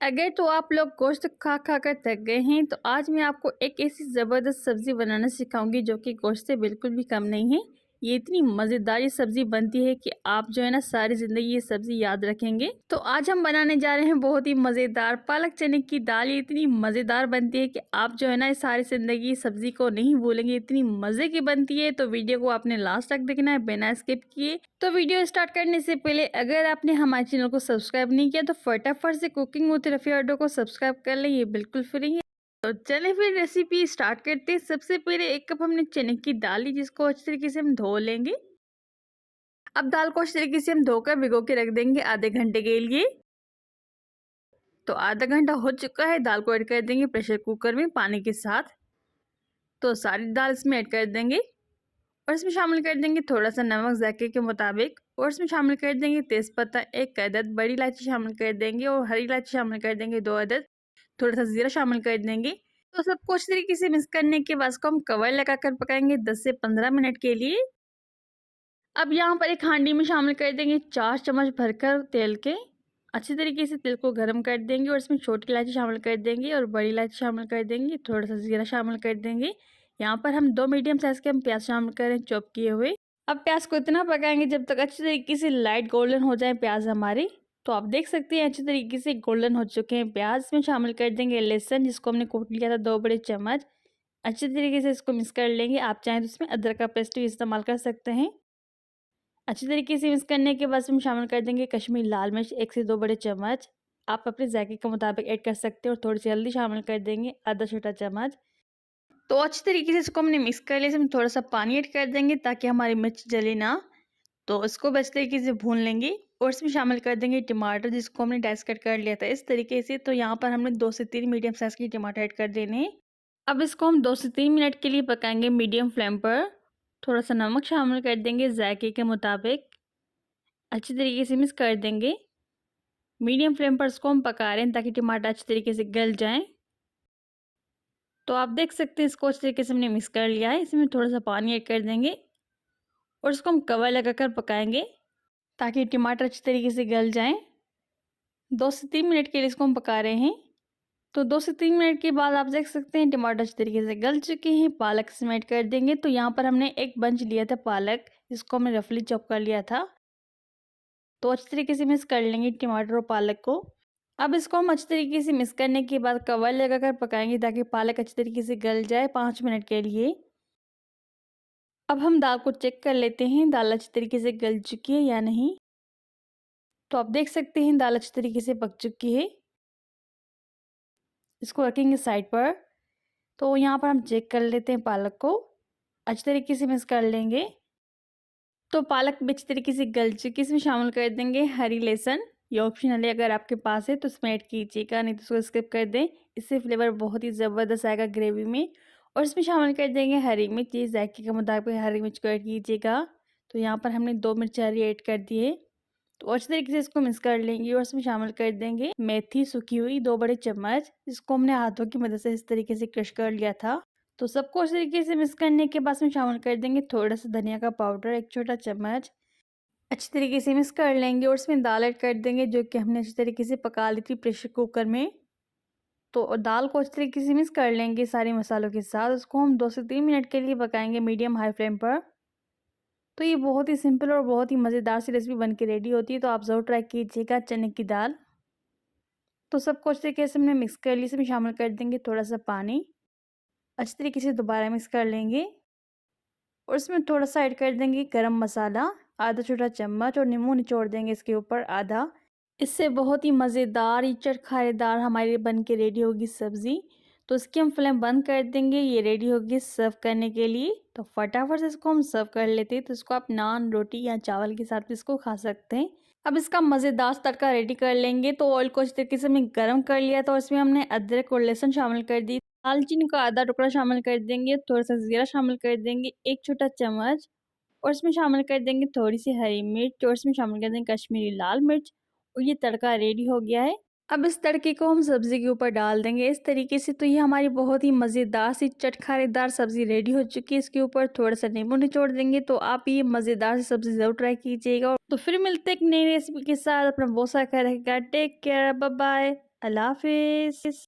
अगर तो आप लोग गोश्त खा खा कर थक गए हैं तो आज मैं आपको एक ऐसी ज़बरदस्त सब्ज़ी बनाना सिखाऊंगी जो कि गोश्त से बिल्कुल भी कम नहीं है। ये इतनी मज़ेदार ये सब्ज़ी बनती है कि आप जो है ना सारी ज़िंदगी ये सब्ज़ी याद रखेंगे। तो आज हम बनाने जा रहे हैं बहुत ही मज़ेदार पालक चने की दाल। ये इतनी मज़ेदार बनती है कि आप जो है ना सारी ज़िंदगी सब्ज़ी को नहीं भूलेंगे, इतनी मज़े की बनती है। तो वीडियो को आपने लास्ट तक देखना है बिना स्किप किए। तो वीडियो स्टार्ट करने से पहले अगर आपने हमारे चैनल को सब्सक्राइब नहीं किया तो फटाफट से कुकिंग विद रफ़ी ऑडियो को सब्सक्राइब कर लें, ये बिल्कुल फ्री है। तो चलें फिर रेसिपी स्टार्ट करते हैं। सबसे पहले 1 कप हमने चने की दाल ली जिसको अच्छी तरीके से हम धो लेंगे। अब दाल को अच्छी तरीके से हम धोकर भिगो के रख देंगे आधे घंटे के लिए। तो आधा घंटा हो चुका है, दाल को ऐड कर देंगे प्रेशर कुकर में पानी के साथ। तो सारी दाल इसमें ऐड कर देंगे और इसमें शामिल कर देंगे थोड़ा सा नमक जायके के मुताबिक, और इसमें शामिल कर देंगे तेज़पत्ता 1 अदद, बड़ी इलायची शामिल कर देंगे और हरी इलायची शामिल कर देंगे 2 अदद, थोड़ा सा ज़ीरा शामिल कर देंगे। तो सबको अच्छी तरीके से मिक्स करने के बाद इसको हम कवर लगाकर पकाएंगे 10 से 15 मिनट के लिए। अब यहाँ पर एक हांडी में शामिल कर देंगे 4 चम्मच भरकर तेल के। अच्छी तरीके से तेल को गर्म कर देंगे और इसमें छोटी इलायची शामिल कर देंगे और बड़ी इलायची शामिल कर देंगे, थोड़ा सा ज़ीरा शामिल कर देंगे। यहाँ पर हम 2 मीडियम साइज़ के हम प्याज शामिल करें चॉप किए हुए। अब प्याज को इतना पकाएंगे जब तक अच्छी तरीके से लाइट गोल्डन हो जाए प्याज हमारे। तो आप देख सकते हैं अच्छी तरीके से गोल्डन हो चुके हैं प्याज। में शामिल कर देंगे लहसुन जिसको हमने कूट लिया था 2 बड़े चम्मच। अच्छी तरीके से इसको मिक्स कर लेंगे। आप चाहें तो इसमें अदरक का पेस्ट भी इस्तेमाल कर सकते हैं। अच्छी तरीके से मिक्स करने के बाद इसमें शामिल कर देंगे कश्मीरी लाल मिर्च 1 से 2 बड़े चम्मच। आप अपने जायके के मुताबिक ऐड कर सकते हैं और थोड़ी सी हल्दी शामिल कर देंगे आधा छोटा चम्मच। तो अच्छी तरीके से इसको हमने मिक्स कर लिया। इसमें थोड़ा सा पानी ऐड कर देंगे ताकि हमारी मिर्च जले ना। तो इसको भी अच्छी तरीके से भून लेंगे और इसमें शामिल कर देंगे टमाटर जिसको हमने डाइस कट कर लिया था इस तरीके से। तो यहाँ पर हमने 2 से 3 मीडियम साइज़ के टमाटर ऐड कर देने हैं। अब इसको हम 2 से 3 मिनट के लिए पकाएंगे मीडियम फ्लेम पर। थोड़ा सा नमक शामिल कर देंगे जायके के मुताबिक। अच्छी तरीके से मिक्स कर देंगे। मीडियम फ्लेम पर इसको हम पका रहे हैं ताकि टमाटर अच्छी तरीके से गल जाएं। तो आप देख सकते हैं इसको अच्छी तरीके से हमने मिक्स कर लिया है। इसमें थोड़ा सा पानी ऐड कर देंगे और इसको हम कवर लगाकर पकाएंगे ताकि टमाटर अच्छी तरीके से गल जाएं। 2 से 3 मिनट के लिए इसको हम पका रहे हैं। तो 2 से 3 मिनट के बाद आप देख सकते हैं टमाटर अच्छी तरीके से गल चुके हैं। पालक इसमें ऐड कर देंगे। तो यहाँ पर हमने एक बंच लिया था पालक जिसको हमने रफली चॉप कर लिया था। तो अच्छी तरीके से मिक्स कर लेंगे टमाटर और पालक को। अब इसको हम अच्छी तरीके से मिक्स करने के बाद कवर लगाकर पकाएंगे ताकि पालक अच्छी तरीके से गल जाए 5 मिनट के लिए। अब हम दाल को चेक कर लेते हैं दाल अच्छी तरीके से गल चुकी है या नहीं। तो आप देख सकते हैं दाल अच्छी तरीके से पक चुकी है। इसको रखेंगे साइड पर। तो यहाँ पर हम चेक कर लेते हैं पालक को। अच्छी तरीके से मिक्स कर लेंगे। तो पालक भी अच्छी तरीके से गल चुकी है। इसमें शामिल कर देंगे हरी लहसुन। ये ऑप्शनल है, अगर आपके पास है तो इसमें ऐड कीजिएगा, नहीं तो उसको स्किप कर दें। इससे फ्लेवर बहुत ही ज़बरदस्त आएगा ग्रेवी में। और इसमें शामिल कर देंगे हरी मिर्च। ये जायके के मुताबिक हरी मिर्च को ऐड कीजिएगा। तो यहाँ पर हमने 2 मिर्च हरी ऐड कर दी है। तो अच्छी तरीके से इसको मिक्स कर लेंगे और इसमें शामिल कर देंगे मेथी सूखी हुई 2 बड़े चम्मच, जिसको हमने हाथों की मदद से इस तरीके से क्रश कर लिया था। तो सबको अच्छी तरीके से मिक्स करने के बाद इसमें शामिल कर देंगे थोड़ा सा धनिया का पाउडर 1 छोटा चम्मच। अच्छी तरीके से मिक्स कर लेंगे और इसमें दाल ऐड कर देंगे जो कि हमने अच्छी तरीके से पका ली थी प्रेशर कुकर में। तो दाल को अच्छी तरीके से मिक्स कर लेंगे सारे मसालों के साथ। उसको हम 2 से 3 मिनट के लिए पकाएंगे मीडियम हाई फ्लेम पर। तो ये बहुत ही सिंपल और बहुत ही मज़ेदार सी रेसिपी बन के रेडी होती है। तो आप ज़रूर ट्राई कीजिएगा चने की दाल। तो सबको अच्छी तरीके से हमने मिक्स कर लिया। इसमें शामिल कर देंगे थोड़ा सा पानी। अच्छी तरीके से दोबारा मिक्स कर लेंगे और इसमें थोड़ा सा ऐड कर देंगे गरम मसाला आधा छोटा चम्मच और नींबू निचोड़ देंगे इसके ऊपर आधा। इससे बहुत ही मज़ेदार इचड़ खारेदार हमारी बन के रेडी होगी सब्ज़ी। तो इसकी हम फ्लेम बंद कर देंगे। ये रेडी होगी सर्व करने के लिए। तो फटाफट से इसको हम सर्व कर लेते हैं। तो इसको आप नान रोटी या चावल के साथ इसको खा सकते हैं। अब इसका मज़ेदार तड़का रेडी कर लेंगे। तो ऑयल को इस तरीके से हमने गर्म कर लिया था और इसमें हमने अदरक और लहसुन शामिल कर दी। दालचीनी का आधा टुकड़ा शामिल कर देंगे, थोड़ा सा ज़ीरा शामिल कर देंगे 1 छोटा चम्मच, और इसमें शामिल कर देंगे थोड़ी सी हरी मिर्च और इसमें शामिल कर देंगे कश्मीरी लाल मिर्च। और ये तड़का रेडी हो गया है। अब इस तड़के को हम सब्ज़ी के ऊपर डाल देंगे इस तरीके से। तो ये हमारी बहुत ही मज़ेदार सी चटखारेदार सब्ज़ी रेडी हो चुकी है। इसके ऊपर थोड़ा सा नींबू निचोड़ देंगे। तो आप ये मज़ेदार सी सब्ज़ी ज़रूर ट्राई कीजिएगा। तो फिर मिलते हैं एक नई रेसिपी के साथ। अपना बहुत सा ख्याल रखिएगा। Take care, bye bye. अल्लाह हाफ़िज़।